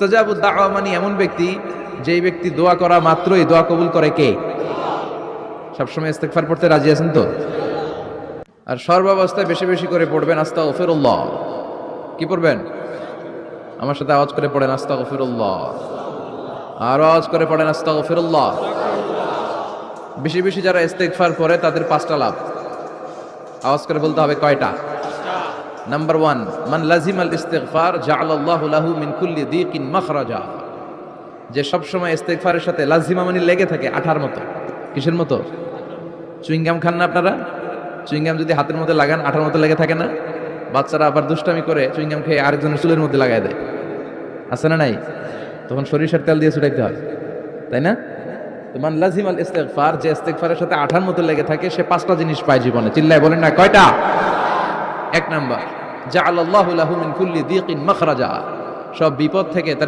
মুস্তাজাবুদ দাওয়া মানে এমন ব্যক্তি যেই ব্যক্তি দোয়া করা মাত্রই দোয়া কবুল করে কে? সবসময় ইস্তেগফার পড়তে রাজি আছেন তো? আর সর্বাবস্থায় বেশি বেশি করে পড়বেন আস্তাগফিরুল্লাহ। কি পড়বেন? আমার সাথে আওয়াজ করে পড়েন আস্তাগফিরুল্লাহ। আর আওয়াজ করে পড়েন আস্তাগফিরুল্লাহ। বেশি বেশি যারা ইস্তেগফার করে তাদের 5টা লাভ। আওয়াজ করে বলতে হবে কয়টা? নাম্বার 1, মান লাজিমাল ইস্তিগফার জাআলাল্লাহু লাহু মিন কুল্লি দীকিন মাখরাজা। যে সব সময় ইস্তিগফারের সাথে লাজিমা মানে লেগে থাকে আঠার মতো। কিসের মতো? চুইংগাম খান না আপনারা? চুইংগাম যদি হাতের মধ্যে লাগান আঠার মতো লেগে থাকে না? বাচ্চারা আবার দুষ্টামি করে চুইংগাম খেয়ে আরেকজনের চুলের মধ্যে লাগায় দেয়, আছে না নাই? তখন সরিষার তেল দিয়ে ছুটাইতে হয়, তাই না? তো মান লাজিমাল ইস্তিগফার, যে ইস্তিগফারের সাথে আঠার মতো লেগে থাকে সে 5টা জিনিস পায় জীবনে। চিল্লায় বলেন না কয়টা? 1 নাম্বার, জাআলাল্লাহু লাহু মিন কুল্লি দীকিন মাখরাজা, সব বিপদ থেকে তার